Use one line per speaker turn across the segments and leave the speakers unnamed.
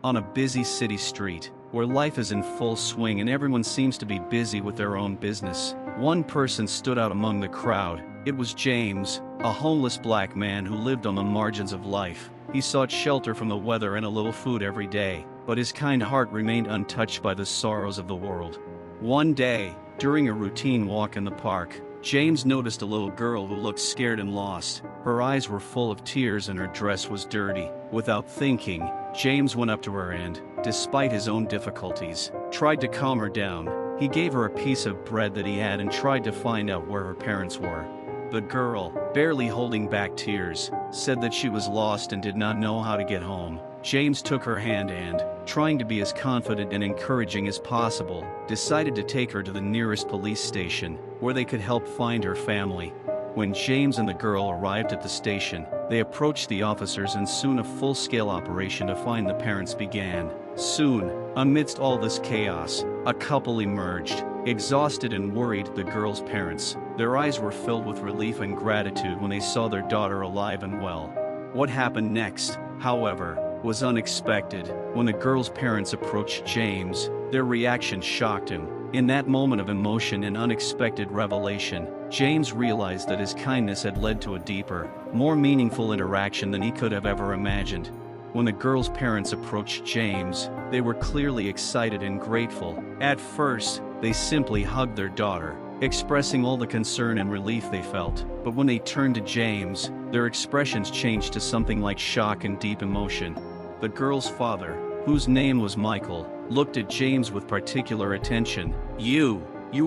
On a busy city street, where life is in full swing and everyone seems to be busy with their own business, one person stood out among the crowd. It was James, a homeless black man who lived on the margins of life. He sought shelter from the weather and a little food every day, but his kind heart remained untouched by the sorrows of the world. One day, during a routine walk in the park, James noticed a little girl who looked scared and lost. Her eyes were full of tears and her dress was dirty. Without thinking, James went up to her and, despite his own difficulties, tried to calm her down. He gave her a piece of bread that he had and tried to find out where her parents were. The girl, barely holding back tears, said that she was lost and did not know how to get home. James took her hand and, trying to be as confident and encouraging as possible, decided to take her to the nearest police station, where they could help find her family. When James and the girl arrived at the station, they approached the officers and soon a full-scale operation to find the parents began. Soon, amidst all this chaos, a couple emerged, exhausted and worried. The girl's parents, their eyes were filled with relief and gratitude when they saw their daughter alive and well. What happened next, however, was unexpected. When the girl's parents approached James, their reaction shocked him. In that moment of emotion and unexpected revelation, James realized that his kindness had led to a deeper, more meaningful interaction than he could have ever imagined. When the girl's parents approached James, they were clearly excited and grateful. At first, they simply hugged their daughter, expressing all the concern and relief they felt. But when they turned to James, their expressions changed to something like shock and deep emotion. The girl's father, whose name was Michael, looked at James with particular attention. You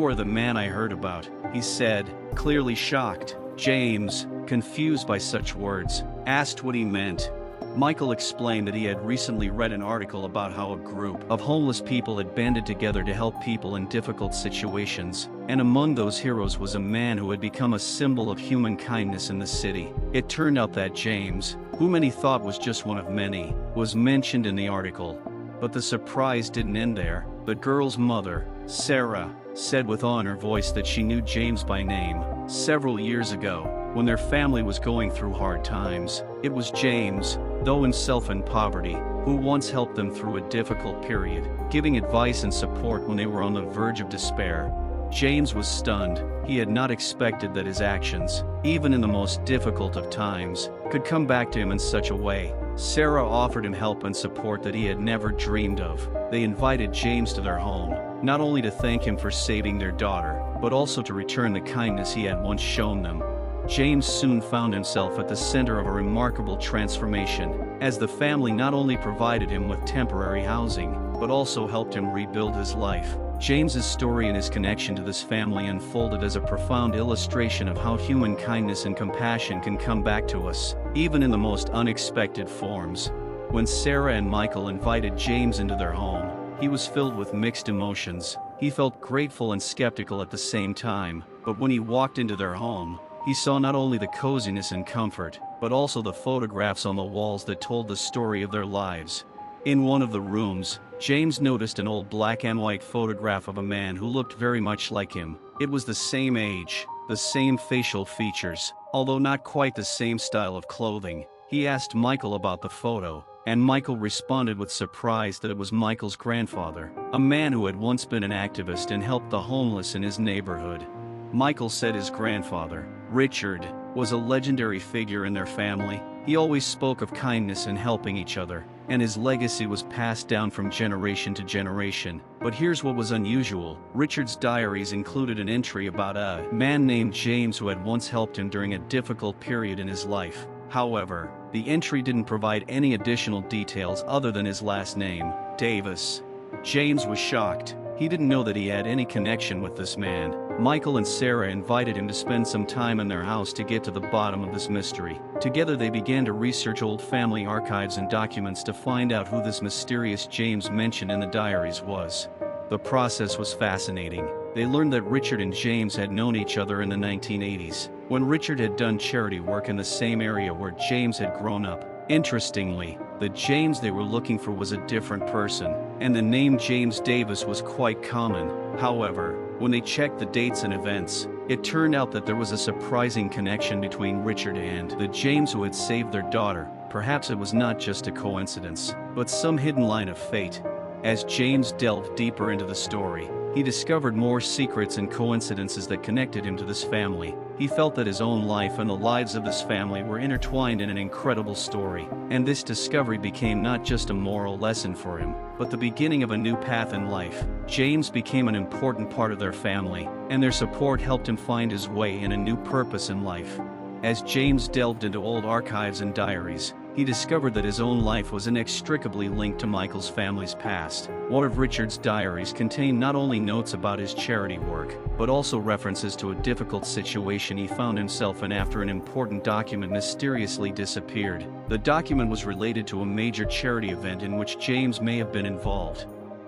are the man I heard about," he said, clearly shocked. James, confused by such words, asked what he meant. Michael explained that he had recently read an article about how a group of homeless people had banded together to help people in difficult situations, and among those heroes was a man who had become a symbol of human kindness in the city. It turned out that James, who many thought was just one of many, was mentioned in the article. But the surprise didn't end there. The girl's mother, Sarah, said with awe in her voice that she knew James by name. Several years ago, when their family was going through hard times, it was James, though himself in poverty, who once helped them through a difficult period, giving advice and support when they were on the verge of despair. James was stunned. He had not expected that his actions, even in the most difficult of times, could come back to him in such a way. Sarah offered him help and support that he had never dreamed of. They invited James to their home, not only to thank him for saving their daughter, but also to return the kindness he had once shown them. James soon found himself at the center of a remarkable transformation, as the family not only provided him with temporary housing, but also helped him rebuild his life. James's story and his connection to this family unfolded as a profound illustration of how human kindness and compassion can come back to us, even in the most unexpected forms. When Sarah and Michael invited James into their home, he was filled with mixed emotions. He felt grateful and skeptical at the same time, but when he walked into their home, he saw not only the coziness and comfort, but also the photographs on the walls that told the story of their lives. In one of the rooms, James noticed an old black and white photograph of a man who looked very much like him. It was the same age, the same facial features, although not quite the same style of clothing. He asked Michael about the photo, and Michael responded with surprise that it was Michael's grandfather, a man who had once been an activist and helped the homeless in his neighborhood. Michael said his grandfather, Richard, was a legendary figure in their family. He always spoke of kindness and helping each other, and his legacy was passed down from generation to generation. But here's what was unusual. Richard's diaries included an entry about a man named James who had once helped him during a difficult period in his life. However, the entry didn't provide any additional details other than his last name, Davis. James was shocked. He didn't know that he had any connection with this man. Michael and Sarah invited him to spend some time in their house to get to the bottom of this mystery. Together they began to research old family archives and documents to find out who this mysterious James mentioned in the diaries was. The process was fascinating. They learned that Richard and James had known each other in the 1980s, when Richard had done charity work in the same area where James had grown up. Interestingly, the James they were looking for was a different person, and the name James Davis was quite common. However, when they checked the dates and events, it turned out that there was a surprising connection between Richard and the James who had saved their daughter. perhaps it was not just a coincidence, but some hidden line of fate. As James delved deeper into the story, he discovered more secrets and coincidences that connected him to this family. He felt that his own life and the lives of this family were intertwined in an incredible story, and this discovery became not just a moral lesson for him, but the beginning of a new path in life. James became an important part of their family, and their support helped him find his way and a new purpose in life. As James delved into old archives and diaries, he discovered that his own life was inextricably linked to Michael's family's past. One of Richard's diaries contained not only notes about his charity work, but also references to a difficult situation he found himself in after an important document mysteriously disappeared. The document was related to a major charity event in which James may have been involved.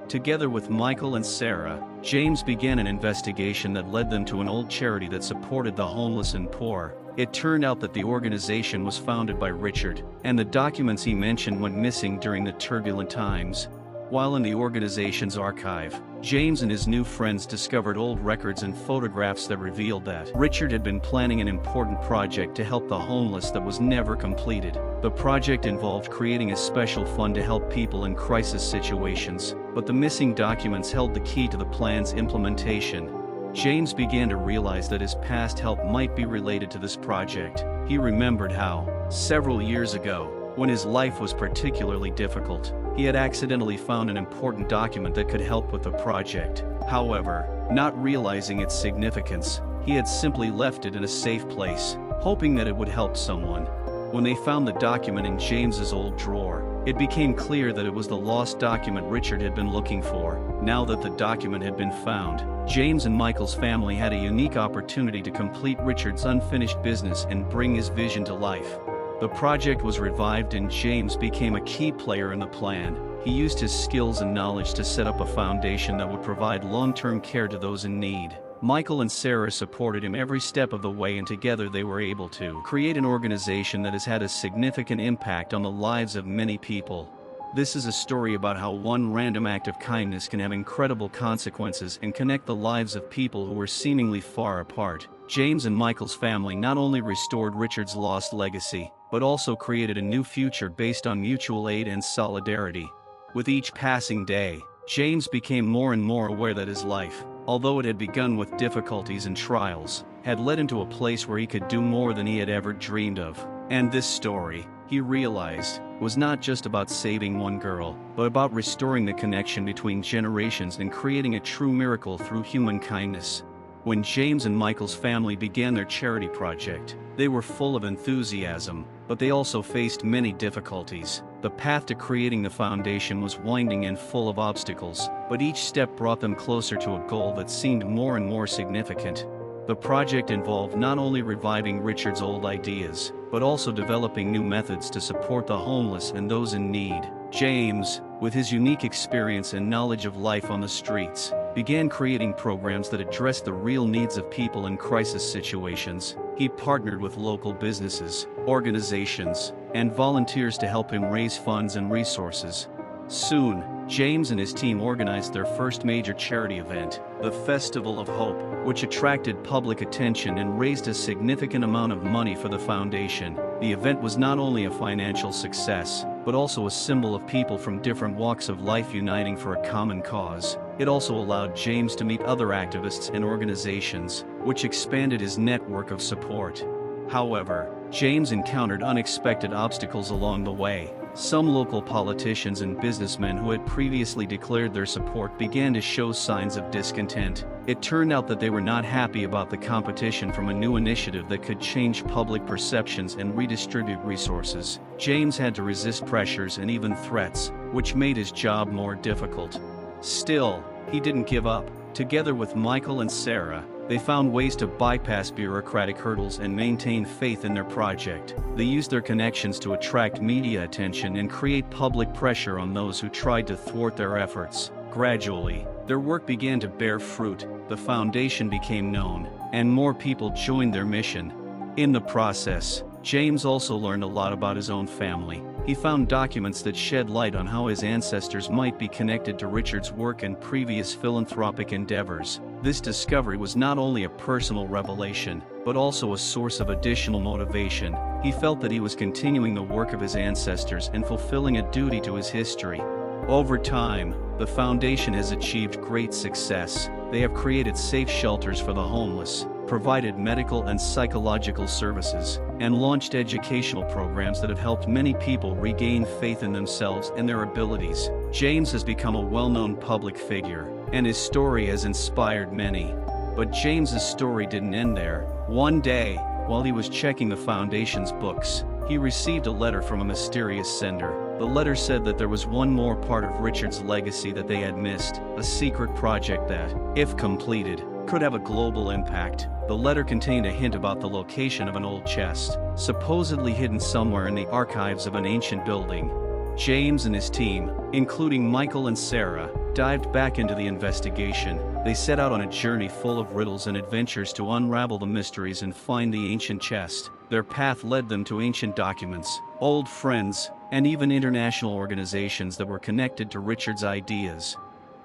Together with Michael and Sarah, James began an investigation that led them to an old charity that supported the homeless and poor. It turned out that the organization was founded by Richard, and the documents he mentioned went missing during the turbulent times. While in the organization's archive, James and his new friends discovered old records and photographs that revealed that Richard had been planning an important project to help the homeless that was never completed. The project involved creating a special fund to help people in crisis situations, but the missing documents held the key to the plan's implementation. James began to realize that his past help might be related to this project. He remembered how, several years ago, when his life was particularly difficult, he had accidentally found an important document that could help with the project. However, not realizing its significance, he had simply left it in a safe place, hoping that it would help someone. When they found the document in James's old drawer, it became clear that it was the lost document Richard had been looking for. Now that the document had been found, James and Michael's family had a unique opportunity to complete Richard's unfinished business and bring his vision to life. The project was revived and James became a key player in the plan. He used his skills and knowledge to set up a foundation that would provide long-term care to those in need. Michael and Sarah supported him every step of the way, and together they were able to create an organization that has had a significant impact on the lives of many people. This is a story about how one random act of kindness can have incredible consequences and connect the lives of people who were seemingly far apart. James and Michael's family not only restored Richard's lost legacy, but also created a new future based on mutual aid and solidarity. With each passing day, James became more and more aware that his life, although it had begun with difficulties and trials, had led him to a place where he could do more than he had ever dreamed of. And this story, he realized, was not just about saving one girl, but about restoring the connection between generations and creating a true miracle through human kindness. When James and Michael's family began their charity project, they were full of enthusiasm, but they also faced many difficulties. The path to creating the foundation was winding and full of obstacles, but each step brought them closer to a goal that seemed more and more significant. The project involved not only reviving Richard's old ideas, but also developing new methods to support the homeless and those in need. James, with his unique experience and knowledge of life on the streets, began creating programs that addressed the real needs of people in crisis situations. He partnered with local businesses, organizations, and volunteers to help him raise funds and resources. Soon, James and his team organized their first major charity event, the Festival of Hope, which attracted public attention and raised a significant amount of money for the foundation. The event was not only a financial success, but also a symbol of people from different walks of life uniting for a common cause. It also allowed James to meet other activists and organizations, which expanded his network of support. However, James encountered unexpected obstacles along the way. Some local politicians and businessmen who had previously declared their support began to show signs of discontent. It turned out that they were not happy about the competition from a new initiative that could change public perceptions and redistribute resources. James had to resist pressures and even threats, which made his job more difficult. Still, he didn't give up. Together with Michael and Sarah, they found ways to bypass bureaucratic hurdles and maintain faith in their project. They used their connections to attract media attention and create public pressure on those who tried to thwart their efforts. Gradually, their work began to bear fruit, the foundation became known, and more people joined their mission. In the process, James also learned a lot about his own family. He found documents that shed light on how his ancestors might be connected to Richard's work and previous philanthropic endeavors. This discovery was not only a personal revelation, but also a source of additional motivation. He felt that he was continuing the work of his ancestors and fulfilling a duty to his history. Over time, the foundation has achieved great success. They have created safe shelters for the homeless, provided medical and psychological services, and launched educational programs that have helped many people regain faith in themselves and their abilities. James has become a well-known public figure, and his story has inspired many. But James's story didn't end there. One day, while he was checking the foundation's books, he received a letter from a mysterious sender. The letter said that there was one more part of Richard's legacy that they had missed, a secret project that, if completed, could have a global impact. The letter contained a hint about the location of an old chest, supposedly hidden somewhere in the archives of an ancient building. James and his team, including Michael and Sarah, dived back into the investigation. They set out on a journey full of riddles and adventures to unravel the mysteries and find the ancient chest. Their path led them to ancient documents, old friends, and even international organizations that were connected to Richard's ideas.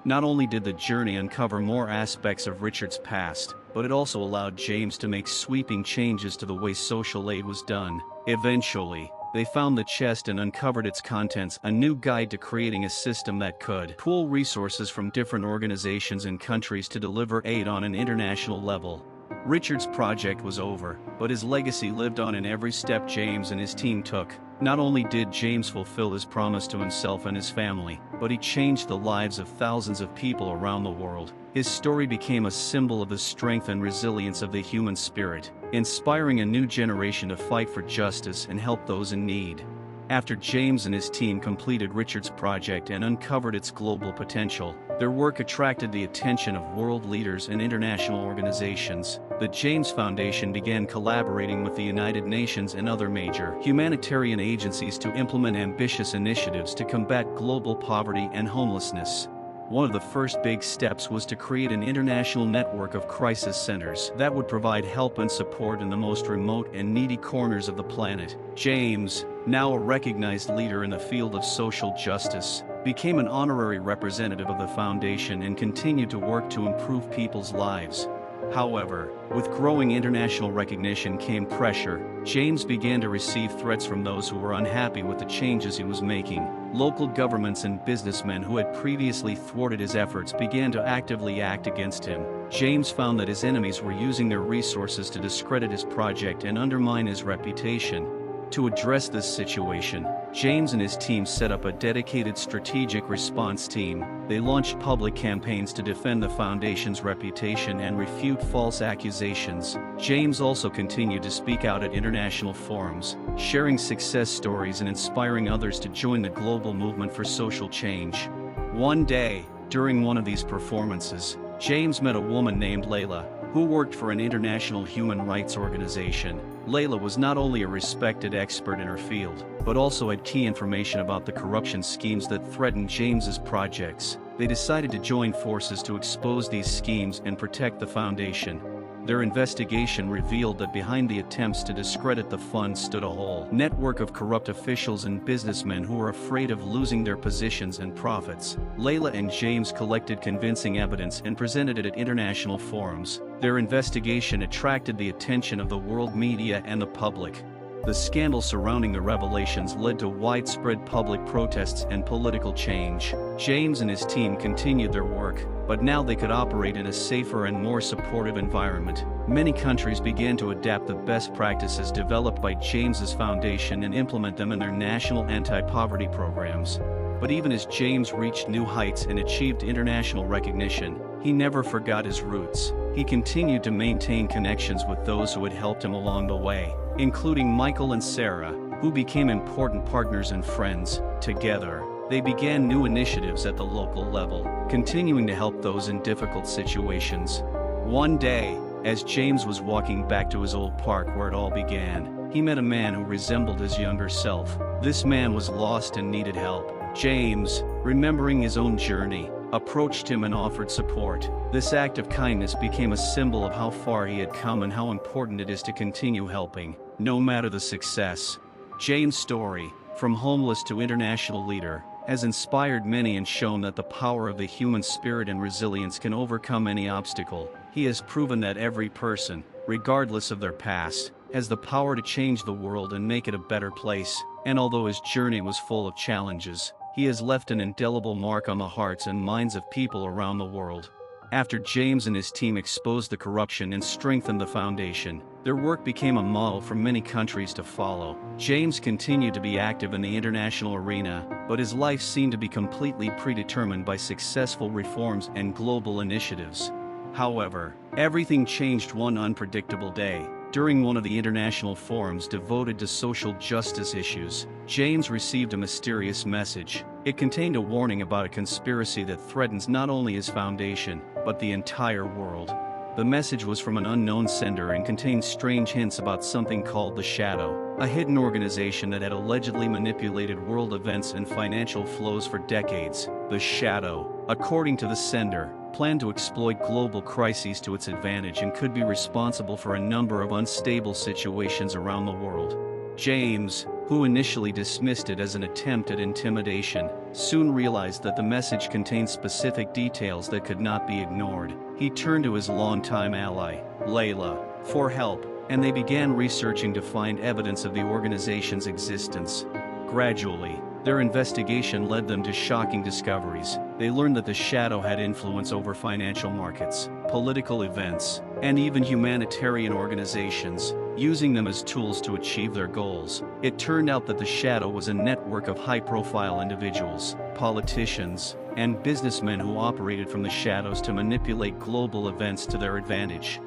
Not only did the journey uncover more aspects of Richard's past, but it also allowed James to make sweeping changes to the way social aid was done. Eventually, they found the chest and uncovered its contents, a new guide to creating a system that could pool resources from different organizations and countries to deliver aid on an international level. Richard's project was over, but his legacy lived on in every step James and his team took. Not only did James fulfill his promise to himself and his family, but he changed the lives of thousands of people around the world. His story became a symbol of the strength and resilience of the human spirit, inspiring a new generation to fight for justice and help those in need. After James and his team completed Richard's project and uncovered its global potential, their work attracted the attention of world leaders and international organizations. The James Foundation began collaborating with the United Nations and other major humanitarian agencies to implement ambitious initiatives to combat global poverty and homelessness. One of the first big steps was to create an international network of crisis centers that would provide help and support in the most remote and needy corners of the planet. James, now a recognized leader in the field of social justice, became an honorary representative of the foundation and continued to work to improve people's lives. However, with growing international recognition came pressure. James began to receive threats from those who were unhappy with the changes he was making. Local governments and businessmen who had previously thwarted his efforts began to actively act against him. James found that his enemies were using their resources to discredit his project and undermine his reputation. To address this situation, James and his team set up a dedicated strategic response team. They launched public campaigns to defend the foundation's reputation and refute false accusations. James also continued to speak out at international forums, sharing success stories and inspiring others to join the global movement for social change. One day, during one of these performances, James met a woman named Layla, who worked for an international human rights organization. Layla was not only a respected expert in her field, but also had key information about the corruption schemes that threatened James's projects. They decided to join forces to expose these schemes and protect the foundation. Their investigation revealed that behind the attempts to discredit the fund stood a whole network of corrupt officials and businessmen who were afraid of losing their positions and profits. Layla and James collected convincing evidence and presented it at international forums. Their investigation attracted the attention of the world media and the public. The scandal surrounding the revelations led to widespread public protests and political change. James and his team continued their work, but now they could operate in a safer and more supportive environment. Many countries began to adapt the best practices developed by James's foundation and implement them in their national anti-poverty programs. But even as James reached new heights and achieved international recognition, he never forgot his roots. He continued to maintain connections with those who had helped him along the way, including Michael and Sarah, who became important partners and friends. Together, they began new initiatives at the local level, continuing to help those in difficult situations. One day, as James was walking back to his old park where it all began, he met a man who resembled his younger self. This man was lost and needed help. James, remembering his own journey, approached him and offered support. This act of kindness became a symbol of how far he had come and how important it is to continue helping, no matter the success. James' story, from homeless to international leader, has inspired many and shown that the power of the human spirit and resilience can overcome any obstacle. He has proven that every person, regardless of their past, has the power to change the world and make it a better place, and although his journey was full of challenges, he has left an indelible mark on the hearts and minds of people around the world. After James and his team exposed the corruption and strengthened the foundation, their work became a model for many countries to follow. James continued to be active in the international arena, but his life seemed to be completely predetermined by successful reforms and global initiatives. However, everything changed one unpredictable day. During one of the international forums devoted to social justice issues, James received a mysterious message. It contained a warning about a conspiracy that threatens not only his foundation, but the entire world. The message was from an unknown sender and contained strange hints about something called the Shadow, a hidden organization that had allegedly manipulated world events and financial flows for decades. The Shadow, according to the sender, planned to exploit global crises to its advantage and could be responsible for a number of unstable situations around the world. James, who initially dismissed it as an attempt at intimidation, soon realized that the message contained specific details that could not be ignored. He turned to his longtime ally, Layla, for help, and they began researching to find evidence of the organization's existence. Gradually, their investigation led them to shocking discoveries. They learned that the Shadow had influence over financial markets, political events, and even humanitarian organizations, using them as tools to achieve their goals. It turned out that the Shadow was a network of high-profile individuals, politicians, and businessmen who operated from the shadows to manipulate global events to their advantage.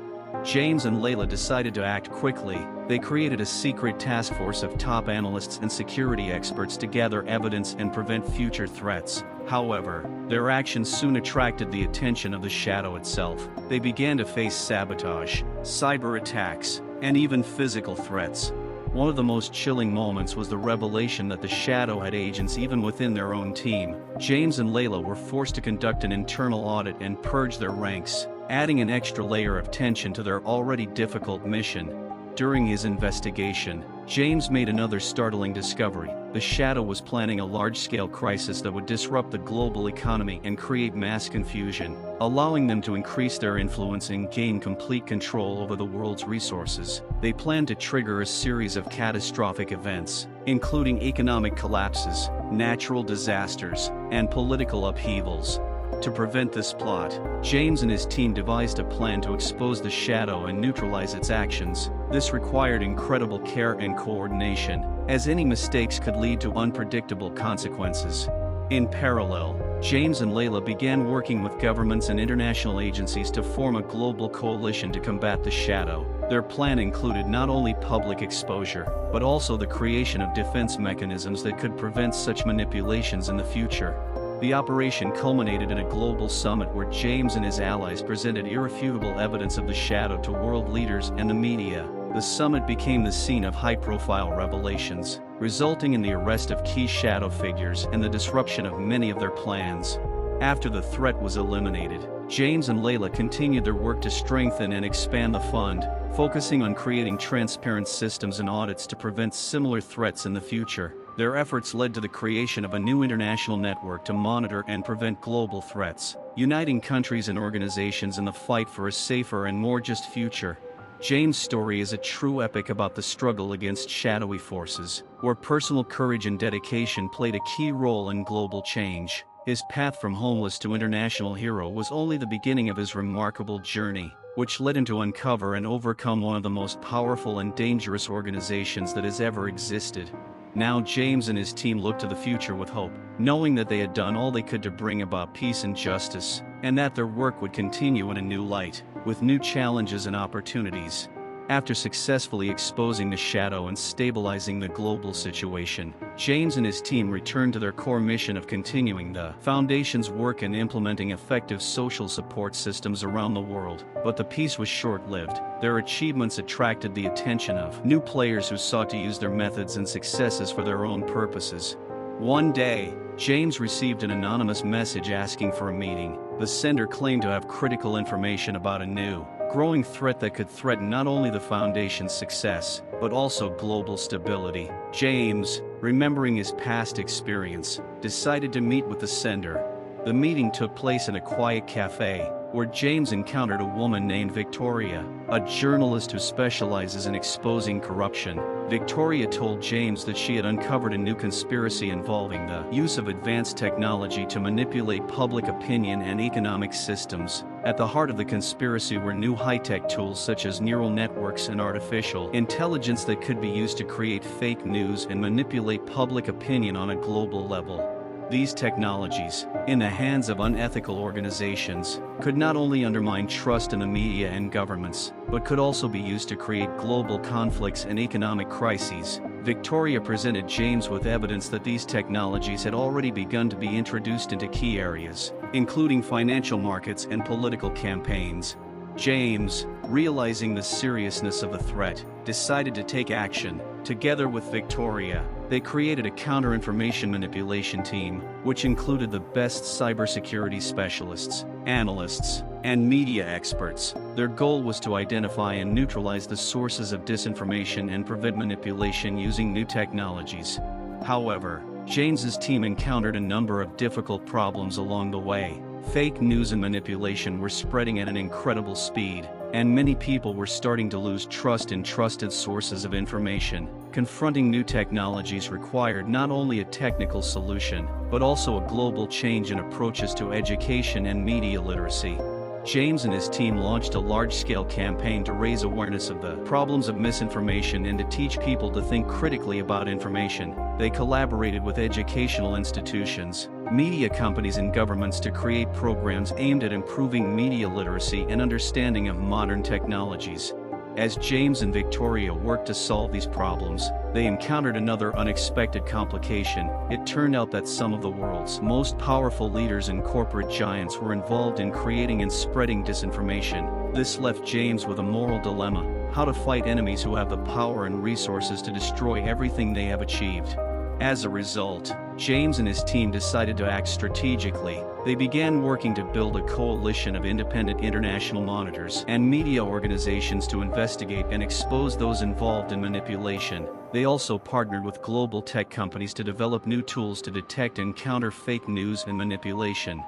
James and Layla decided to act quickly. They created a secret task force of top analysts and security experts to gather evidence and prevent future threats. However, their actions soon attracted the attention of the Shadow itself. They began to face sabotage, cyber attacks, and even physical threats. One of the most chilling moments was the revelation that the Shadow had agents even within their own team. James and Layla were forced to conduct an internal audit and purge their ranks, adding an extra layer of tension to their already difficult mission. During his investigation, James made another startling discovery. The Shadow was planning a large-scale crisis that would disrupt the global economy and create mass confusion, allowing them to increase their influence and gain complete control over the world's resources. They planned to trigger a series of catastrophic events, including economic collapses, natural disasters, and political upheavals. To prevent this plot, James and his team devised a plan to expose the Shadow and neutralize its actions. This required incredible care and coordination, as any mistakes could lead to unpredictable consequences. In parallel, James and Layla began working with governments and international agencies to form a global coalition to combat the Shadow. Their plan included not only public exposure, but also the creation of defense mechanisms that could prevent such manipulations in the future. The operation culminated in a global summit where James and his allies presented irrefutable evidence of the Shadow to world leaders and the media. The summit became the scene of high-profile revelations, resulting in the arrest of key Shadow figures and the disruption of many of their plans. After the threat was eliminated, James and Layla continued their work to strengthen and expand the fund, focusing on creating transparent systems and audits to prevent similar threats in the future. Their efforts led to the creation of a new international network to monitor and prevent global threats, uniting countries and organizations in the fight for a safer and more just future. James' story is a true epic about the struggle against shadowy forces, where personal courage and dedication played a key role in global change. His path from homeless to international hero was only the beginning of his remarkable journey, which led him to uncover and overcome one of the most powerful and dangerous organizations that has ever existed. Now James and his team look to the future with hope, knowing that they had done all they could to bring about peace and justice, and that their work would continue in a new light, with new challenges and opportunities. After successfully exposing the Shadow and stabilizing the global situation, James and his team returned to their core mission of continuing the Foundation's work in implementing effective social support systems around the world. But the peace was short-lived. Their achievements attracted the attention of new players who sought to use their methods and successes for their own purposes. One day, James received an anonymous message asking for a meeting. The sender claimed to have critical information about a new, growing threat that could threaten not only the Foundation's success, but also global stability. James, remembering his past experience, decided to meet with the sender. The meeting took place in a quiet cafe, where James encountered a woman named Victoria, a journalist who specializes in exposing corruption. Victoria told James that she had uncovered a new conspiracy involving the use of advanced technology to manipulate public opinion and economic systems. At the heart of the conspiracy were new high-tech tools such as neural networks and artificial intelligence that could be used to create fake news and manipulate public opinion on a global level. These technologies, in the hands of unethical organizations, could not only undermine trust in the media and governments, but could also be used to create global conflicts and economic crises. Victoria presented James with evidence that these technologies had already begun to be introduced into key areas, including financial markets and political campaigns. James, realizing the seriousness of the threat, decided to take action. Together with Victoria, they created a counter-information manipulation team, which included the best cybersecurity specialists, analysts, and media experts. Their goal was to identify and neutralize the sources of disinformation and prevent manipulation using new technologies. However, James's team encountered a number of difficult problems along the way. Fake news and manipulation were spreading at an incredible speed, and many people were starting to lose trust in trusted sources of information. Confronting new technologies required not only a technical solution, but also a global change in approaches to education and media literacy. James and his team launched a large-scale campaign to raise awareness of the problems of misinformation and to teach people to think critically about information. They collaborated with educational institutions, media companies and governments to create programs aimed at improving media literacy and understanding of modern technologies. As James and Victoria worked to solve these problems, they encountered another unexpected complication. It turned out that some of the world's most powerful leaders and corporate giants were involved in creating and spreading disinformation. This left James with a moral dilemma: how to fight enemies who have the power and resources to destroy everything they have achieved. As a result, James and his team decided to act strategically. They began working to build a coalition of independent international monitors and media organizations to investigate and expose those involved in manipulation. They also partnered with global tech companies to develop new tools to detect and counter fake news and manipulation.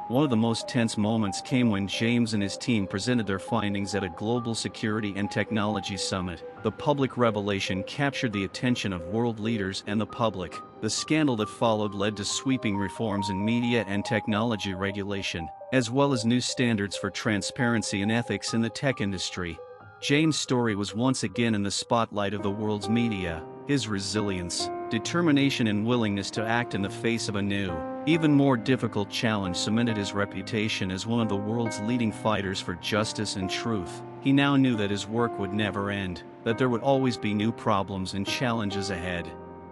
One of the most tense moments came when James and his team presented their findings at a global security and technology summit. The public revelation captured the attention of world leaders and the public. The scandal that followed led to sweeping reforms in media and technology regulation, as well as new standards for transparency and ethics in the tech industry. James' story was once again in the spotlight of the world's media. His resilience, determination and willingness to act in the face of a new, even more difficult challenge cemented his reputation as one of the world's leading fighters for justice and truth. He now knew that his work would never end, that there would always be new problems and challenges ahead.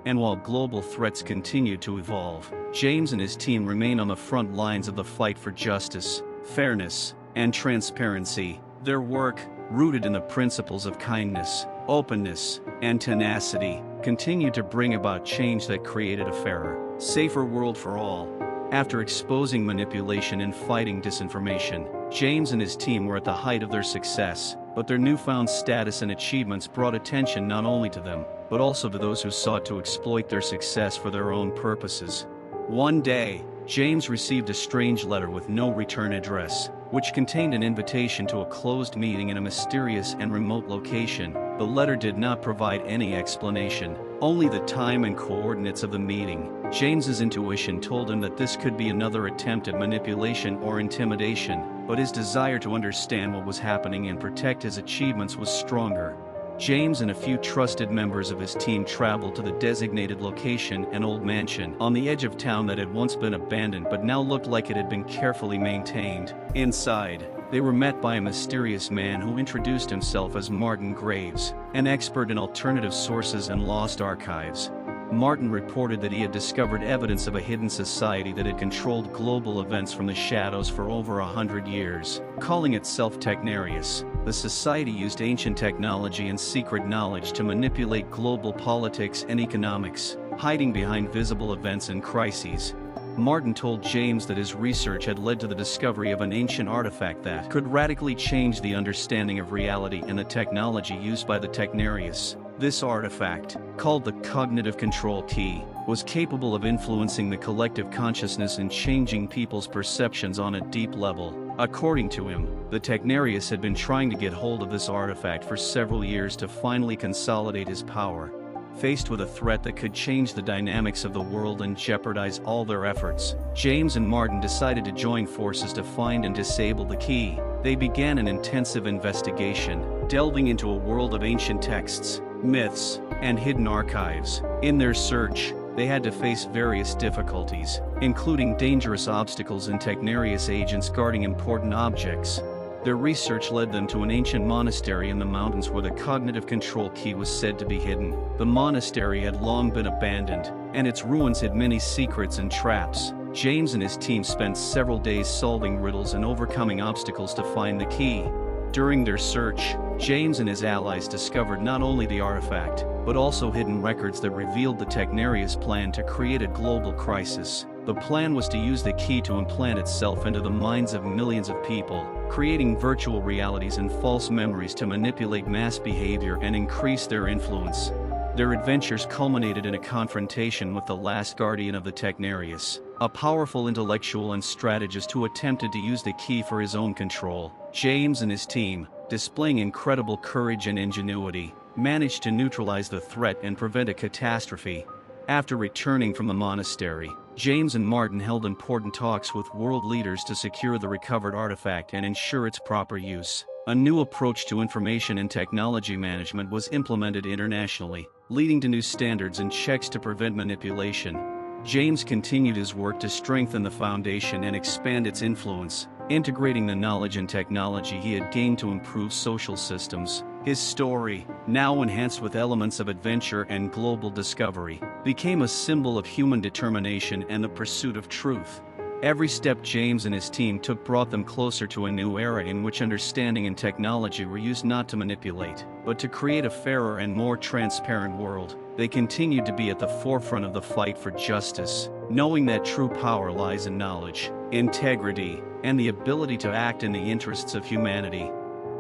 And while global threats continued to evolve, James and his team remained on the front lines of the fight for justice, fairness, and transparency. Their work, rooted in the principles of kindness, openness, and tenacity, continued to bring about change that created a fairer, safer world for all. After exposing manipulation and fighting disinformation, James and his team were at the height of their success, but their newfound status and achievements brought attention not only to them, but also to those who sought to exploit their success for their own purposes. One day, James received a strange letter with no return address, which contained an invitation to a closed meeting in a mysterious and remote location. The letter did not provide any explanation, only the time and coordinates of the meeting. James's intuition told him that this could be another attempt at manipulation or intimidation, but his desire to understand what was happening and protect his achievements was stronger. James and a few trusted members of his team traveled to the designated location, an old mansion on the edge of town that had once been abandoned but now looked like it had been carefully maintained. Inside, they were met by a mysterious man who introduced himself as Martin Graves, an expert in alternative sources and lost archives. Martin reported that he had discovered evidence of a hidden society that had controlled global events from the shadows for over 100 years. Calling itself Technarius, the society used ancient technology and secret knowledge to manipulate global politics and economics, hiding behind visible events and crises. Martin told James that his research had led to the discovery of an ancient artifact that could radically change the understanding of reality and the technology used by the Technarius. This artifact, called the Cognitive Control Key, was capable of influencing the collective consciousness and changing people's perceptions on a deep level. According to him, the Technarius had been trying to get hold of this artifact for several years to finally consolidate his power. Faced with a threat that could change the dynamics of the world and jeopardize all their efforts, James and Martin decided to join forces to find and disable the key. They began an intensive investigation, delving into a world of ancient texts, myths, and hidden archives. In their search, they had to face various difficulties, including dangerous obstacles and Technarius agents guarding important objects. Their research led them to an ancient monastery in the mountains where the Cognitive Control Key was said to be hidden. The monastery had long been abandoned, and its ruins hid many secrets and traps. James and his team spent several days solving riddles and overcoming obstacles to find the key. During their search, James and his allies discovered not only the artifact, but also hidden records that revealed the Technarius plan to create a global crisis. The plan was to use the key to implant itself into the minds of millions of people, creating virtual realities and false memories to manipulate mass behavior and increase their influence. Their adventures culminated in a confrontation with the last guardian of the Technarius, a powerful intellectual and strategist who attempted to use the key for his own control. James and his team, displaying incredible courage and ingenuity, managed to neutralize the threat and prevent a catastrophe. After returning from the monastery, James and Martin held important talks with world leaders to secure the recovered artifact and ensure its proper use. A new approach to information and technology management was implemented internationally, leading to new standards and checks to prevent manipulation. James continued his work to strengthen the foundation and expand its influence, integrating the knowledge and technology he had gained to improve social systems. His story, now enhanced with elements of adventure and global discovery, became a symbol of human determination and the pursuit of truth. Every step James and his team took brought them closer to a new era in which understanding and technology were used not to manipulate, but to create a fairer and more transparent world. They continued to be at the forefront of the fight for justice, knowing that true power lies in knowledge, integrity, and the ability to act in the interests of humanity.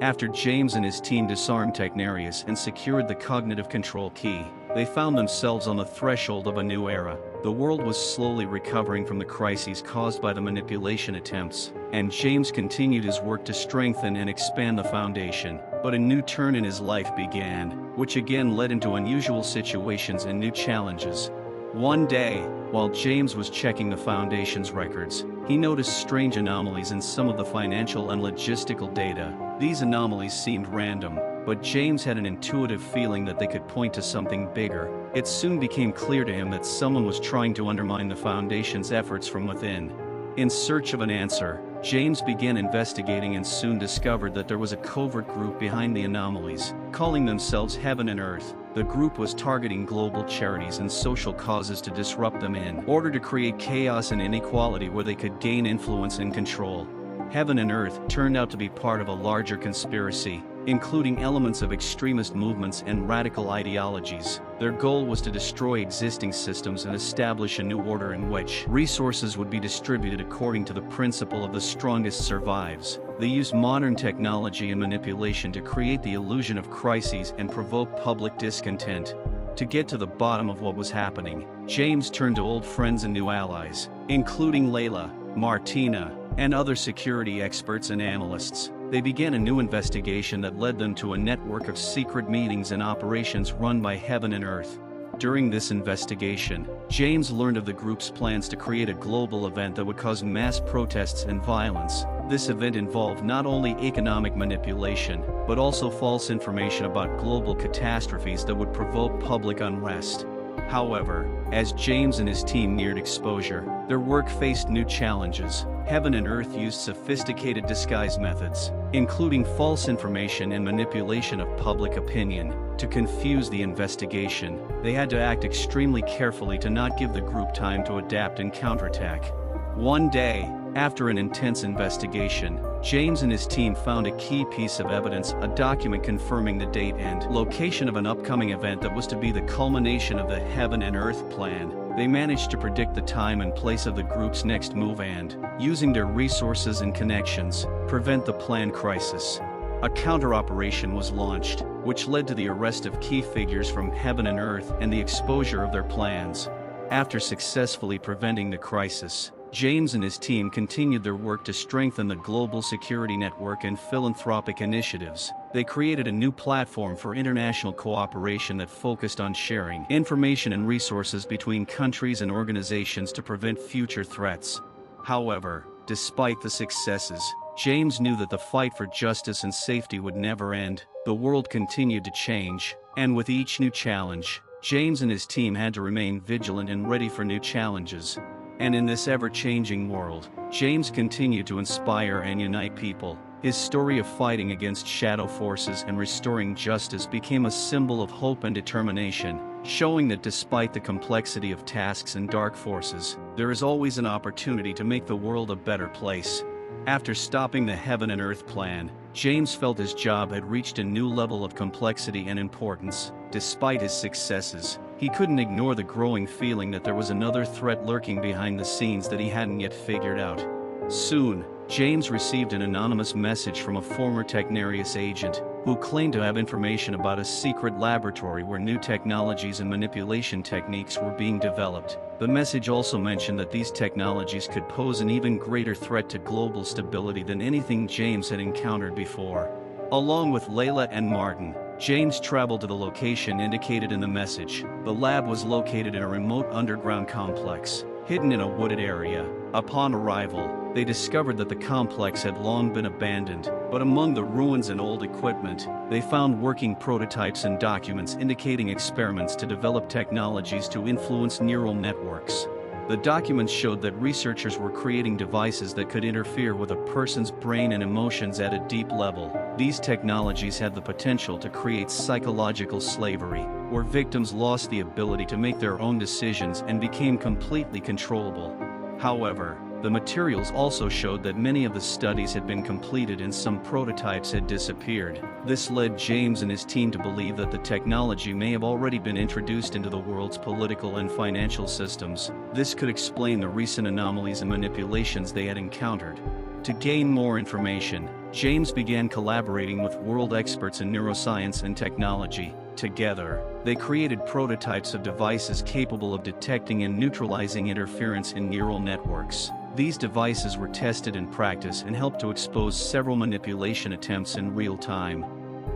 After James and his team disarmed Technarius and secured the Cognitive Control Key, they found themselves on the threshold of a new era. The world was slowly recovering from the crises caused by the manipulation attempts, and James continued his work to strengthen and expand the foundation. But a new turn in his life began, which again led him to unusual situations and new challenges. One day, while James was checking the Foundation's records, he noticed strange anomalies in some of the financial and logistical data. These anomalies seemed random, but James had an intuitive feeling that they could point to something bigger. It soon became clear to him that someone was trying to undermine the Foundation's efforts from within. In search of an answer, James began investigating and soon discovered that there was a covert group behind the anomalies, calling themselves Heaven and Earth. The group was targeting global charities and social causes to disrupt them in order to create chaos and inequality where they could gain influence and control. Heaven and Earth turned out to be part of a larger conspiracy, including elements of extremist movements and radical ideologies. Their goal was to destroy existing systems and establish a new order in which resources would be distributed according to the principle of the strongest survives. They used modern technology and manipulation to create the illusion of crises and provoke public discontent. To get to the bottom of what was happening, James turned to old friends and new allies, including Layla, Martina, and other security experts and analysts. They began a new investigation that led them to a network of secret meetings and operations run by Heaven and Earth. During this investigation, James learned of the group's plans to create a global event that would cause mass protests and violence. This event involved not only economic manipulation, but also false information about global catastrophes that would provoke public unrest. However, as James and his team neared exposure, their work faced new challenges. Heaven and Earth used sophisticated disguise methods, including false information and manipulation of public opinion, to confuse the investigation. They had to act extremely carefully to not give the group time to adapt and counterattack. One day, after an intense investigation, James and his team found a key piece of evidence, a document confirming the date and location of an upcoming event that was to be the culmination of the Heaven and Earth plan. They managed to predict the time and place of the group's next move and, using their resources and connections, prevent the planned crisis. a counter-operation was launched, which led to the arrest of key figures from heaven and earth and the exposure of their plans. After successfully preventing the crisis, James and his team continued their work to strengthen the global security network and philanthropic initiatives. They created a new platform for international cooperation that focused on sharing information and resources between countries and organizations to prevent future threats. However, despite the successes, James knew that the fight for justice and safety would never end. The world continued to change, and with each new challenge, James and his team had to remain vigilant and ready for new challenges. And in this ever-changing world, James continued to inspire and unite people. His story of fighting against shadow forces and restoring justice became a symbol of hope and determination, showing that despite the complexity of tasks and dark forces, there is always an opportunity to make the world a better place. After stopping the Heaven and Earth plan, James felt his job had reached a new level of complexity and importance. Despite his successes, he couldn't ignore the growing feeling that there was another threat lurking behind the scenes that he hadn't yet figured out. Soon, James received an anonymous message from a former Technarius agent, who claimed to have information about a secret laboratory where new technologies and manipulation techniques were being developed. The message also mentioned that these technologies could pose an even greater threat to global stability than anything James had encountered before. Along with Layla and Martin, James traveled to the location indicated in the message. The lab was located in a remote underground complex, hidden in a wooded area. Upon arrival, they discovered that the complex had long been abandoned, but among the ruins and old equipment, they found working prototypes and documents indicating experiments to develop technologies to influence neural networks. The documents showed that researchers were creating devices that could interfere with a person's brain and emotions at a deep level. These technologies had the potential to create psychological slavery, where victims lost the ability to make their own decisions and became completely controllable. However, the materials also showed that many of the studies had been completed and some prototypes had disappeared. This led James and his team to believe that the technology may have already been introduced into the world's political and financial systems. This could explain the recent anomalies and manipulations they had encountered. To gain more information, James began collaborating with world experts in neuroscience and technology. Together, they created prototypes of devices capable of detecting and neutralizing interference in neural networks. These devices were tested in practice and helped to expose several manipulation attempts in real time.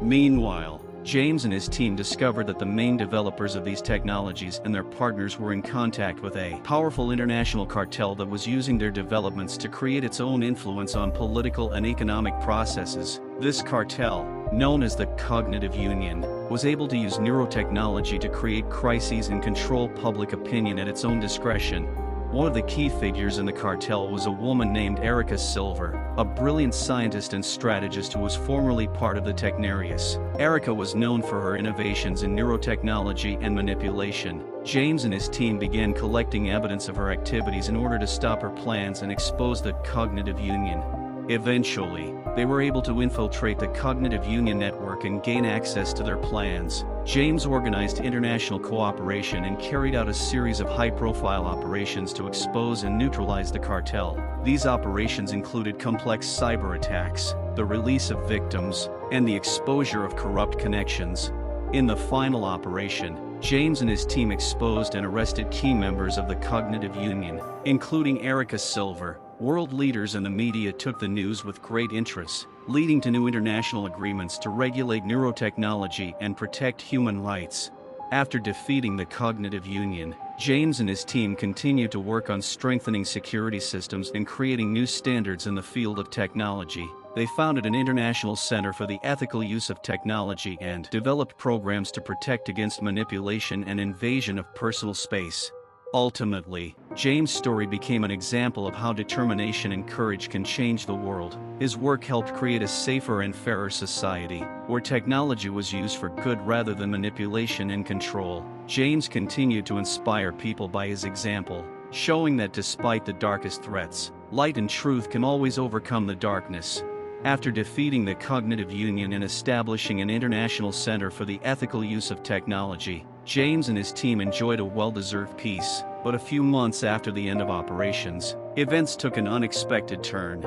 Meanwhile, James and his team discovered that the main developers of these technologies and their partners were in contact with a powerful international cartel that was using their developments to create its own influence on political and economic processes. This cartel, known as the Cognitive Union, was able to use neurotechnology to create crises and control public opinion at its own discretion. One of the key figures in the cartel was a woman named Erica Silver, a brilliant scientist and strategist who was formerly part of the Technarius. Erica was known for her innovations in neurotechnology and manipulation. James and his team began collecting evidence of her activities in order to stop her plans and expose the Cognitive Union. Eventually, they were able to infiltrate the Cognitive Union network and gain access to their plans. James organized international cooperation and carried out a series of high-profile operations to expose and neutralize the cartel. These operations included complex cyber attacks, the release of victims, and the exposure of corrupt connections. In the final operation, James and his team exposed and arrested key members of the Cognitive Union, including Erica Silver. World leaders and the media took the news with great interest, leading to new international agreements to regulate neurotechnology and protect human rights. After defeating the Cognitive Union, James and his team continued to work on strengthening security systems and creating new standards in the field of technology. They founded an international center for the ethical use of technology and developed programs to protect against manipulation and invasion of personal space. Ultimately, James' story became an example of how determination and courage can change the world. His work helped create a safer and fairer society, where technology was used for good rather than manipulation and control. James continued to inspire people by his example, showing that despite the darkest threats, light and truth can always overcome the darkness. After defeating the Cognitive Union and establishing an international center for the ethical use of technology, James and his team enjoyed a well-deserved peace. But a few months after the end of operations, events took an unexpected turn.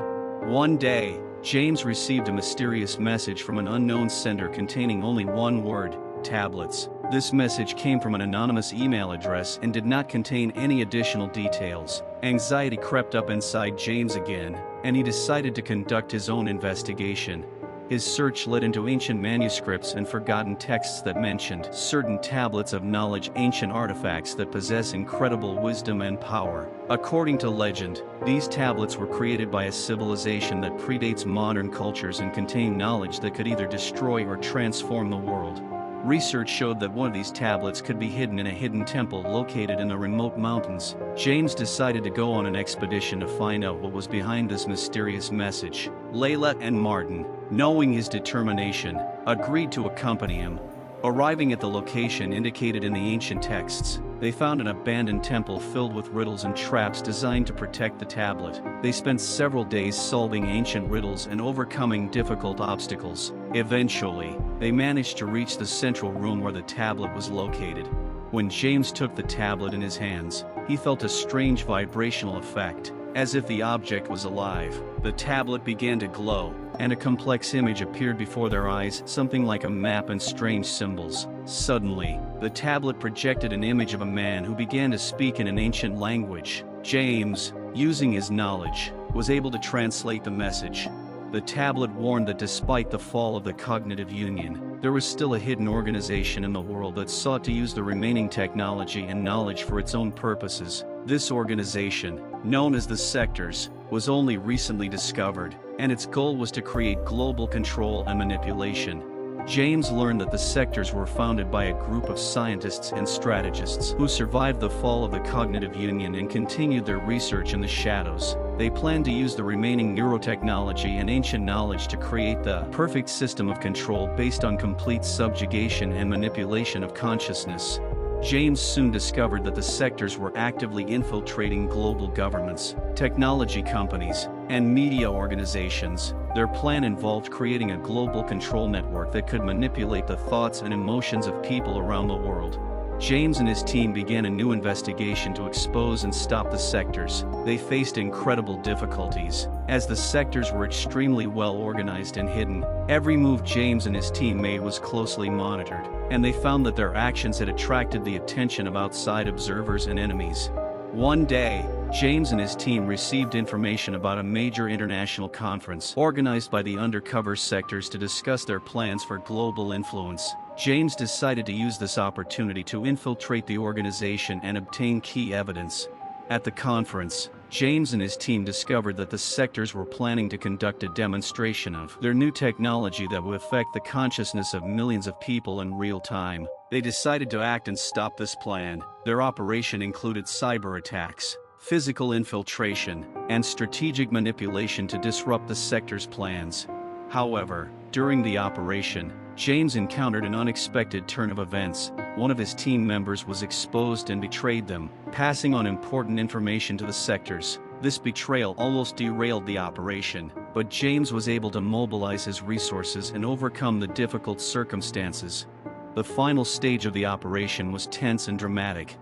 One day, James received a mysterious message from an unknown sender containing only one word: tablets. This message came from an anonymous email address and did not contain any additional details. Anxiety crept up inside James again, and he decided to conduct his own investigation. His search led into ancient manuscripts and forgotten texts that mentioned certain tablets of knowledge, ancient artifacts that possess incredible wisdom and power. According to legend, these tablets were created by a civilization that predates modern cultures and contain knowledge that could either destroy or transform the world. Research showed that one of these tablets could be hidden in a hidden temple located in the remote mountains. James decided to go on an expedition to find out what was behind this mysterious message. Layla and Martin, knowing his determination, agreed to accompany him. Arriving at the location indicated in the ancient texts, they found an abandoned temple filled with riddles and traps designed to protect the tablet. They spent several days solving ancient riddles and overcoming difficult obstacles. Eventually, they managed to reach the central room where the tablet was located. When James took the tablet in his hands, he felt a strange vibrational effect, as if the object was alive. The tablet began to glow, and a complex image appeared before their eyes, something like a map and strange symbols. Suddenly, the tablet projected an image of a man who began to speak in an ancient language. James, using his knowledge, was able to translate the message. The tablet warned that despite the fall of the cognitive union, there was still a hidden organization in the world that sought to use the remaining technology and knowledge for its own purposes. This organization, known as the Sectors, was only recently discovered, and its goal was to create global control and manipulation. James learned that the Sectors were founded by a group of scientists and strategists who survived the fall of the cognitive union and continued their research in the shadows. They planned to use the remaining neurotechnology and ancient knowledge to create the perfect system of control based on complete subjugation and manipulation of consciousness. James soon discovered that the Sectors were actively infiltrating global governments, technology companies, and media organizations. Their plan involved creating a global control network that could manipulate the thoughts and emotions of people around the world. James and his team began a new investigation to expose and stop the Sectors. They faced incredible difficulties, as the Sectors were extremely well organized and hidden. Every move James and his team made was closely monitored, and they found that their actions had attracted the attention of outside observers and enemies. One day, James and his team received information about a major international conference organized by the undercover Sectors to discuss their plans for global influence. James decided to use this opportunity to infiltrate the organization and obtain key evidence. At the conference, James and his team discovered that the Sectors were planning to conduct a demonstration of their new technology that would affect the consciousness of millions of people in real time. They decided to act and stop this plan. Their operation included cyber attacks, physical infiltration, and strategic manipulation to disrupt the Sectors' plans. However, during the operation, James encountered an unexpected turn of events. One of his team members was exposed and betrayed them, passing on important information to the Sectors. This betrayal almost derailed the operation, but James was able to mobilize his resources and overcome the difficult circumstances. The final stage of the operation was tense and dramatic.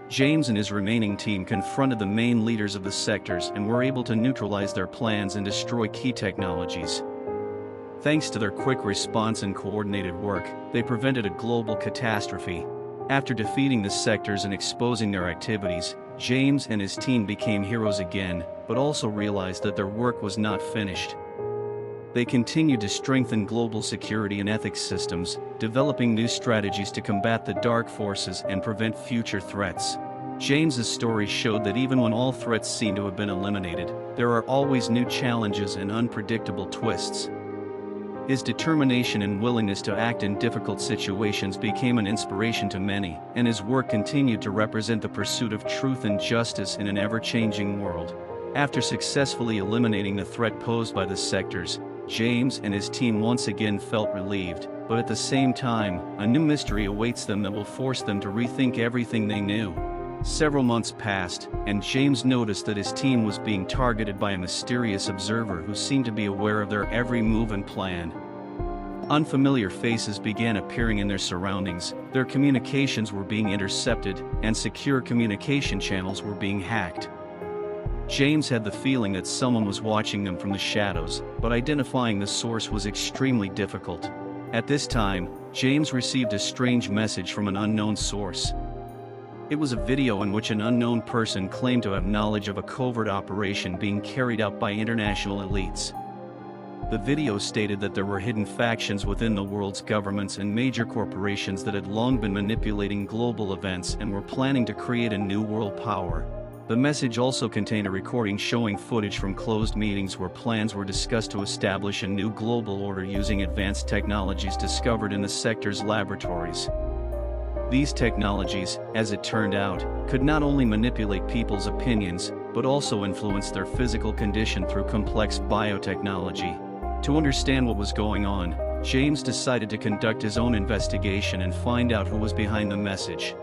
James and his remaining team confronted the main leaders of the Sectors and were able to neutralize their plans and destroy key technologies. Thanks to their quick response and coordinated work, they prevented a global catastrophe. After defeating the Sectors and exposing their activities, James and his team became heroes again, but also realized that their work was not finished. They continued to strengthen global security and ethics systems, developing new strategies to combat the dark forces and prevent future threats. James's story showed that even when all threats seem to have been eliminated, there are always new challenges and unpredictable twists. His determination and willingness to act in difficult situations became an inspiration to many, and his work continued to represent the pursuit of truth and justice in an ever-changing world. After successfully eliminating the threat posed by the Sectors, James and his team once again felt relieved, but at the same time, a new mystery awaits them that will force them to rethink everything they knew. Several months passed, and James noticed that his team was being targeted by a mysterious observer who seemed to be aware of their every move and plan. Unfamiliar faces began appearing in their surroundings, their communications were being intercepted, and secure communication channels were being hacked. James had the feeling that someone was watching them from the shadows, but identifying the source was extremely difficult. At this time, James received a strange message from an unknown source. It was a video in which an unknown person claimed to have knowledge of a covert operation being carried out by international elites. The video stated that there were hidden factions within the world's governments and major corporations that had long been manipulating global events and were planning to create a new world power. The message also contained a recording showing footage from closed meetings where plans were discussed to establish a new global order using advanced technologies discovered in the sector's laboratories. These technologies, as it turned out, could not only manipulate people's opinions, but also influence their physical condition through complex biotechnology. To understand what was going on, James decided to conduct his own investigation and find out who was behind the message.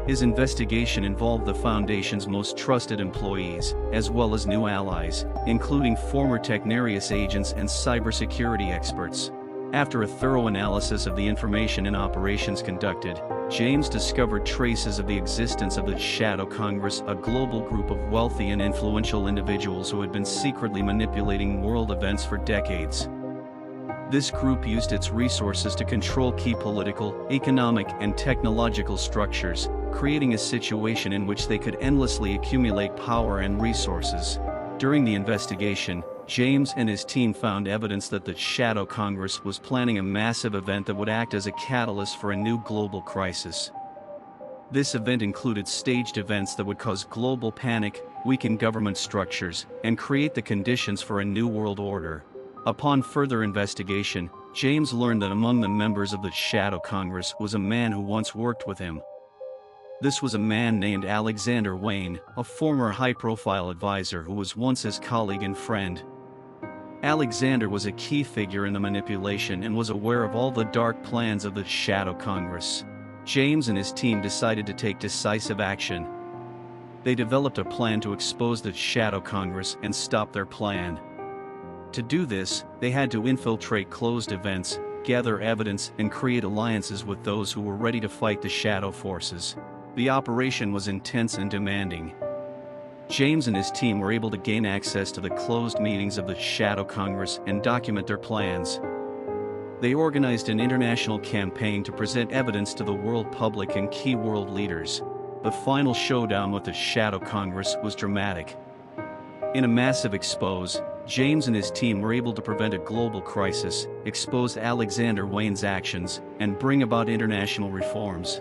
His investigation involved the Foundation's most trusted employees, as well as new allies, including former Technarius agents and cybersecurity experts. After a thorough analysis of the information and operations conducted, James discovered traces of the existence of the Shadow Congress, a global group of wealthy and influential individuals who had been secretly manipulating world events for decades. This group used its resources to control key political, economic, and technological structures, creating a situation in which they could endlessly accumulate power and resources. During the investigation, James and his team found evidence that the Shadow Congress was planning a massive event that would act as a catalyst for a new global crisis. This event included staged events that would cause global panic, weaken government structures, and create the conditions for a new world order. Upon further investigation, James learned that among the members of the Shadow Congress was a man who once worked with him. This was a man named Alexander Wayne, a former high-profile advisor who was once his colleague and friend. Alexander was a key figure in the manipulation and was aware of all the dark plans of the Shadow Congress. James and his team decided to take decisive action. They developed a plan to expose the Shadow Congress and stop their plan. To do this, they had to infiltrate closed events, gather evidence, and create alliances with those who were ready to fight the shadow forces. The operation was intense and demanding. James and his team were able to gain access to the closed meetings of the Shadow Congress and document their plans. They organized an international campaign to present evidence to the world public and key world leaders. The final showdown with the Shadow Congress was dramatic. In a massive expose, James and his team were able to prevent a global crisis, expose Alexander Wayne's actions, and bring about international reforms.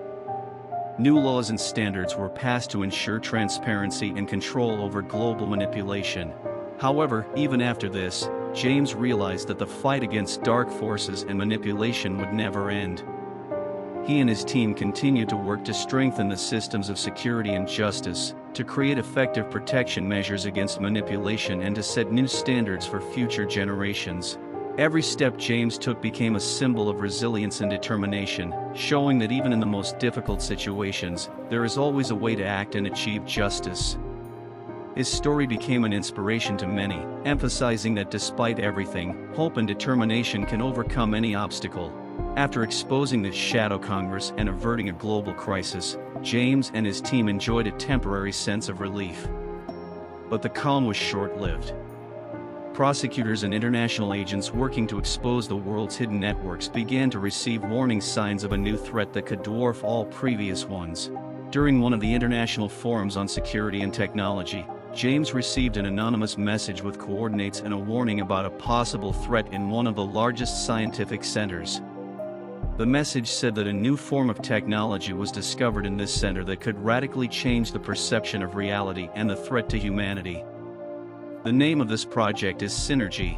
New laws and standards were passed to ensure transparency and control over global manipulation. However, even after this, James realized that the fight against dark forces and manipulation would never end. He and his team continued to work to strengthen the systems of security and justice, to create effective protection measures against manipulation and to set new standards for future generations. Every step James took became a symbol of resilience and determination, showing that even in the most difficult situations, there is always a way to act and achieve justice. His story became an inspiration to many, emphasizing that despite everything, hope and determination can overcome any obstacle. After exposing the Shadow Congress and averting a global crisis, James and his team enjoyed a temporary sense of relief. But the calm was short-lived. Prosecutors and international agents working to expose the world's hidden networks began to receive warning signs of a new threat that could dwarf all previous ones. During one of the international forums on security and technology, James received an anonymous message with coordinates and a warning about a possible threat in one of the largest scientific centers. The message said that a new form of technology was discovered in this center that could radically change the perception of reality and the threat to humanity. The name of this project is Synergy.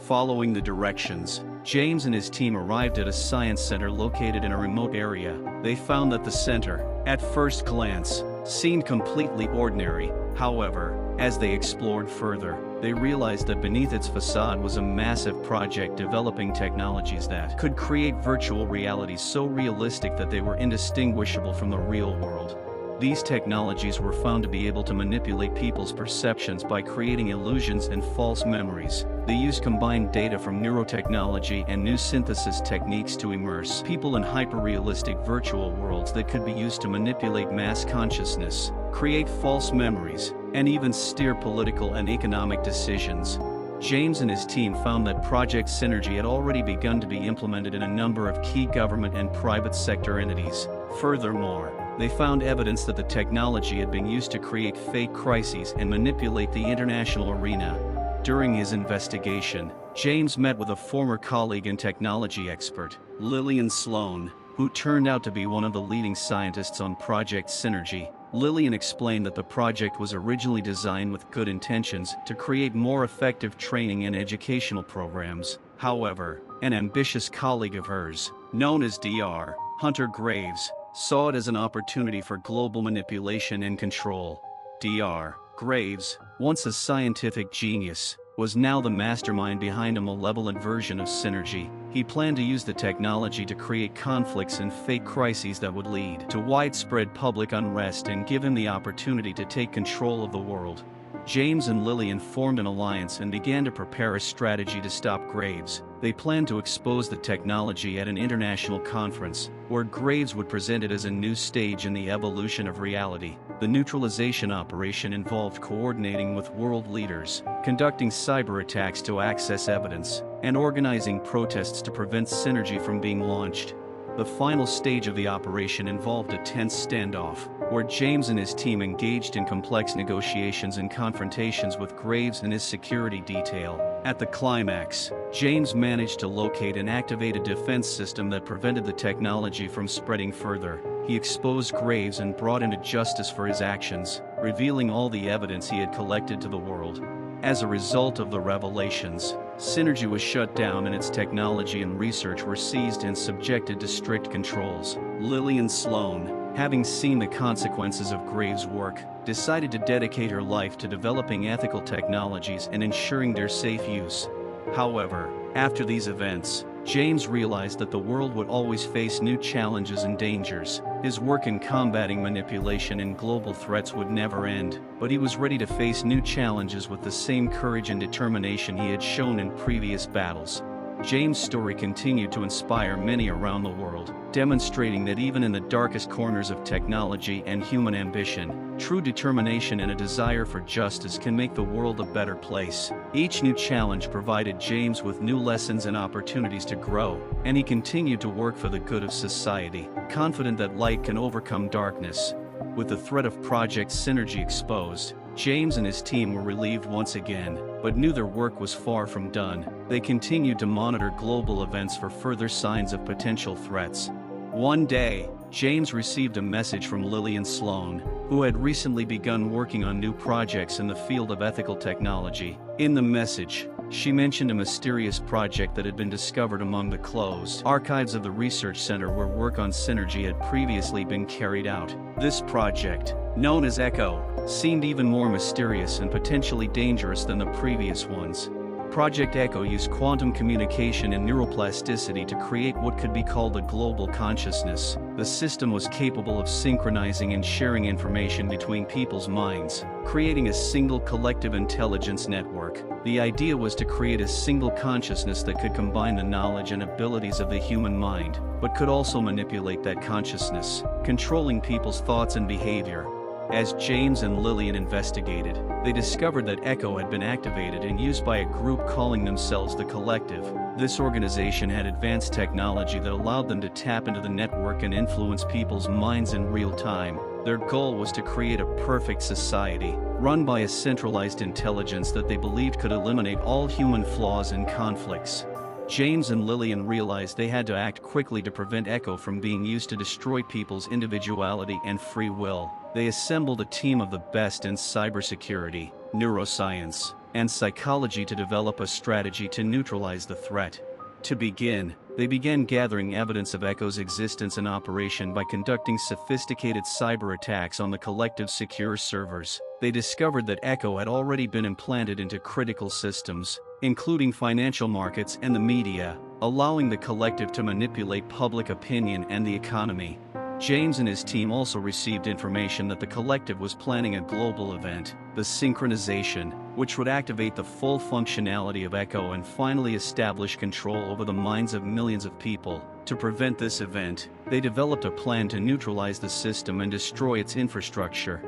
Following the directions, James and his team arrived at a science center located in a remote area. They found that the center, at first glance, seemed completely ordinary. However, as they explored further, they realized that beneath its facade was a massive project developing technologies that could create virtual realities so realistic that they were indistinguishable from the real world. These technologies were found to be able to manipulate people's perceptions by creating illusions and false memories. They used combined data from neurotechnology and new synthesis techniques to immerse people in hyper-realistic virtual worlds that could be used to manipulate mass consciousness, create false memories, and even steer political and economic decisions. James and his team found that Project Synergy had already begun to be implemented in a number of key government and private sector entities. Furthermore, they found evidence that the technology had been used to create fake crises and manipulate the international arena. During his investigation, James met with a former colleague and technology expert, Lillian Sloan, who turned out to be one of the leading scientists on Project Synergy. Lillian explained that the project was originally designed with good intentions to create more effective training and educational programs. However, an ambitious colleague of hers, known as Dr. Hunter Graves, saw it as an opportunity for global manipulation and control. Dr. Graves, once a scientific genius, was now the mastermind behind a malevolent version of Synergy. He planned to use the technology to create conflicts and fake crises that would lead to widespread public unrest and give him the opportunity to take control of the world. James and Lillian formed an alliance and began to prepare a strategy to stop Graves. They planned to expose the technology at an international conference, where Graves would present it as a new stage in the evolution of reality. The neutralization operation involved coordinating with world leaders, conducting cyber attacks to access evidence, and organizing protests to prevent Synergy from being launched. The final stage of the operation involved a tense standoff, where James and his team engaged in complex negotiations and confrontations with Graves and his security detail. At the climax, James managed to locate and activate a defense system that prevented the technology from spreading further. He exposed Graves and brought him to justice for his actions, revealing all the evidence he had collected to the world. As a result of the revelations, Synergy was shut down and its technology and research were seized and subjected to strict controls. Lillian Sloan, having seen the consequences of Graves' work, decided to dedicate her life to developing ethical technologies and ensuring their safe use. However, after these events, James realized that the world would always face new challenges and dangers. His work in combating manipulation and global threats would never end, but he was ready to face new challenges with the same courage and determination he had shown in previous battles. James' story continued to inspire many around the world, demonstrating that even in the darkest corners of technology and human ambition, true determination and a desire for justice can make the world a better place. Each new challenge provided James with new lessons and opportunities to grow, and he continued to work for the good of society, confident that light can overcome darkness. With the threat of Project Synergy exposed, James and his team were relieved once again, but knew their work was far from done. They continued to monitor global events for further signs of potential threats. One day, James received a message from Lillian Sloan, who had recently begun working on new projects in the field of ethical technology. In the message, she mentioned a mysterious project that had been discovered among the closed archives of the research center where work on Synergy had previously been carried out. This project, known as ECHO, seemed even more mysterious and potentially dangerous than the previous ones. Project ECHO used quantum communication and neuroplasticity to create what could be called a global consciousness. The system was capable of synchronizing and sharing information between people's minds, creating a single collective intelligence network. The idea was to create a single consciousness that could combine the knowledge and abilities of the human mind, but could also manipulate that consciousness, controlling people's thoughts and behavior. As James and Lillian investigated, they discovered that ECHO had been activated and used by a group calling themselves the Collective. This organization had advanced technology that allowed them to tap into the network and influence people's minds in real time. Their goal was to create a perfect society, run by a centralized intelligence that they believed could eliminate all human flaws and conflicts. James and Lillian realized they had to act quickly to prevent ECHO from being used to destroy people's individuality and free will. They assembled a team of the best in cybersecurity, neuroscience, and psychology to develop a strategy to neutralize the threat. To begin, they began gathering evidence of ECHO's existence and operation by conducting sophisticated cyber attacks on the Collective's secure servers. They discovered that ECHO had already been implanted into critical systems, including financial markets and the media, allowing the Collective to manipulate public opinion and the economy. James and his team also received information that the collective was planning a global event, the synchronization, which would activate the full functionality of Echo and finally establish control over the minds of millions of people. To prevent this event, they developed a plan to neutralize the system and destroy its infrastructure.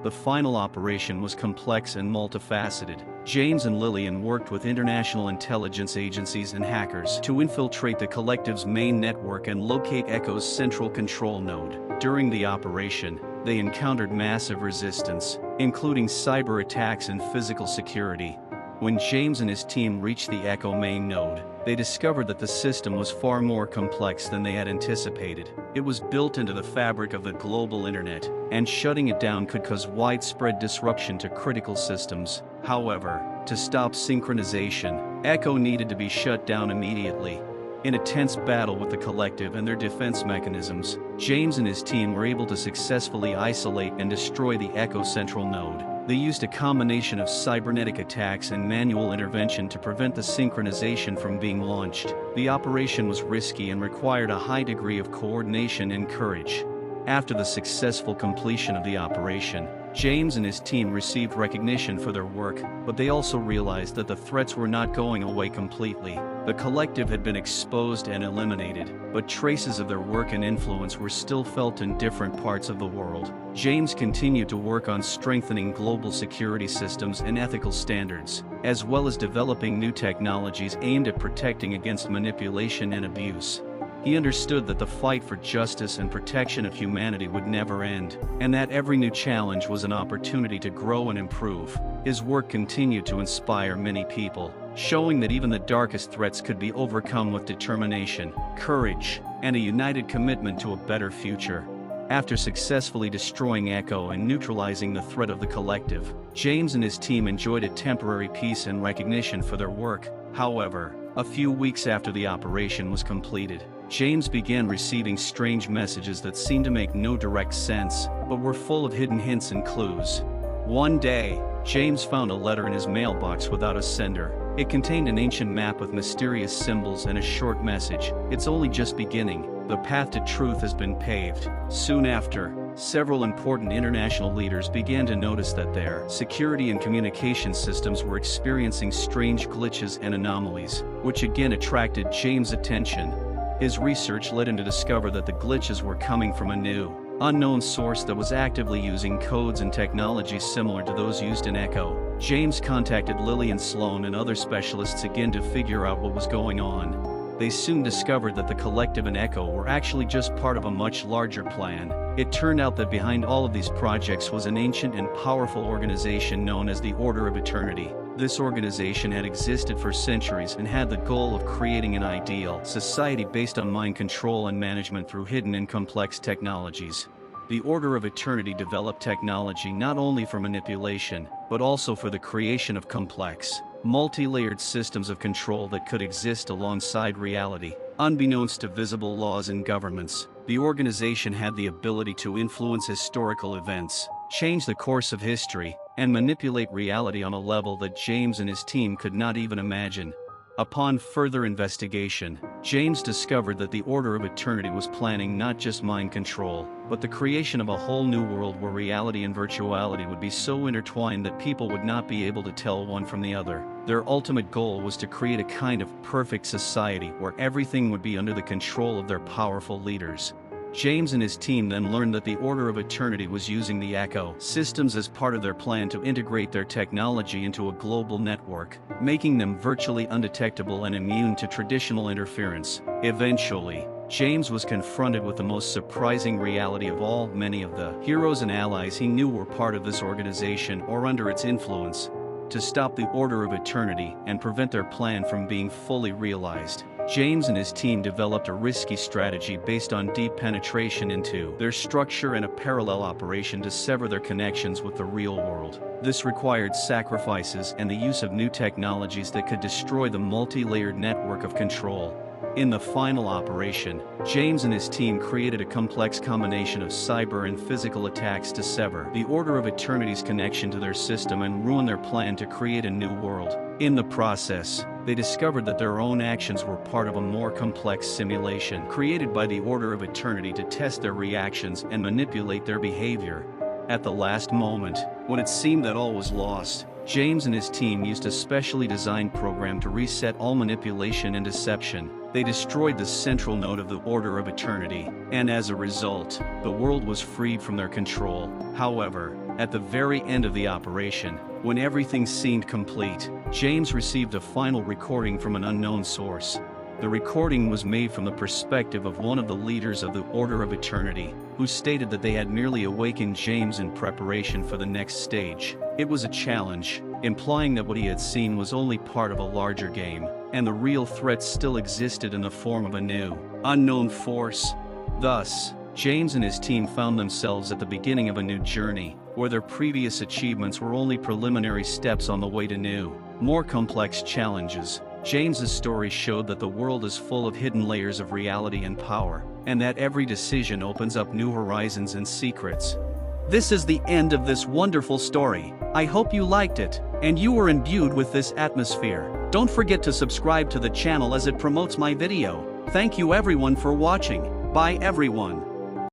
The final operation was complex and multifaceted. James and Lillian worked with international intelligence agencies and hackers to infiltrate the collective's main network and locate Echo's central control node. During the operation, they encountered massive resistance, including cyber attacks and physical security. When James and his team reached the Echo main node, they discovered that the system was far more complex than they had anticipated. It was built into the fabric of the global internet, and shutting it down could cause widespread disruption to critical systems. However, to stop synchronization, Echo needed to be shut down immediately. In a tense battle with the collective and their defense mechanisms, James and his team were able to successfully isolate and destroy the Echo central node. They used a combination of cybernetic attacks and manual intervention to prevent the synchronization from being launched. The operation was risky and required a high degree of coordination and courage. After the successful completion of the operation, James and his team received recognition for their work, but they also realized that the threats were not going away completely. The collective had been exposed and eliminated, but traces of their work and influence were still felt in different parts of the world. James continued to work on strengthening global security systems and ethical standards, as well as developing new technologies aimed at protecting against manipulation and abuse. He understood that the fight for justice and protection of humanity would never end, and that every new challenge was an opportunity to grow and improve. His work continued to inspire many people, showing that even the darkest threats could be overcome with determination, courage, and a united commitment to a better future. After successfully destroying Echo and neutralizing the threat of the collective, James and his team enjoyed a temporary peace and recognition for their work. However, a few weeks after the operation was completed, James began receiving strange messages that seemed to make no direct sense, but were full of hidden hints and clues. One day, James found a letter in his mailbox without a sender. It contained an ancient map with mysterious symbols and a short message: "It's only just beginning. The path to truth has been paved." Soon after, several important international leaders began to notice that their security and communication systems were experiencing strange glitches and anomalies, which again attracted James' attention. His research led him to discover that the glitches were coming from a new, unknown source that was actively using codes and technologies similar to those used in Echo. James contacted Lillian Sloan and other specialists again to figure out what was going on. They soon discovered that the collective and Echo were actually just part of a much larger plan. It turned out that behind all of these projects was an ancient and powerful organization known as the Order of Eternity. This organization had existed for centuries and had the goal of creating an ideal society based on mind control and management through hidden and complex technologies. The Order of Eternity developed technology not only for manipulation, but also for the creation of complex, multi-layered systems of control that could exist alongside reality. Unbeknownst to visible laws and governments, the organization had the ability to influence historical events, change the course of history, and manipulate reality on a level that James and his team could not even imagine. Upon further investigation, James discovered that the Order of Eternity was planning not just mind control, but the creation of a whole new world where reality and virtuality would be so intertwined that people would not be able to tell one from the other. Their ultimate goal was to create a kind of perfect society where everything would be under the control of their powerful leaders. James and his team then learned that the Order of Eternity was using the Echo systems as part of their plan to integrate their technology into a global network, making them virtually undetectable and immune to traditional interference. Eventually, James was confronted with the most surprising reality of all. Many of the heroes and allies he knew were part of this organization or under its influence. To stop the Order of Eternity and prevent their plan from being fully realized, James and his team developed a risky strategy based on deep penetration into their structure and a parallel operation to sever their connections with the real world. This required sacrifices and the use of new technologies that could destroy the multi-layered network of control. In the final operation, James and his team created a complex combination of cyber and physical attacks to sever the Order of Eternity's connection to their system and ruin their plan to create a new world. In the process, they discovered that their own actions were part of a more complex simulation created by the Order of Eternity to test their reactions and manipulate their behavior. At the last moment, when it seemed that all was lost, James and his team used a specially designed program to reset all manipulation and deception. They destroyed the central node of the Order of Eternity, and as a result, the world was freed from their control. However, at the very end of the operation, when everything seemed complete, James received a final recording from an unknown source. The recording was made from the perspective of one of the leaders of the Order of Eternity, who stated that they had merely awakened James in preparation for the next stage. It was a challenge, implying that what he had seen was only part of a larger game, and the real threat still existed in the form of a new, unknown force. Thus, James and his team found themselves at the beginning of a new journey, where their previous achievements were only preliminary steps on the way to new, more complex challenges. James's story showed that the world is full of hidden layers of reality and power, and that every decision opens up new horizons and secrets. This is the end of this wonderful story. I hope you liked it, and you were imbued with this atmosphere. Don't forget to subscribe to the channel as it promotes my video. Thank you everyone for watching. Bye everyone.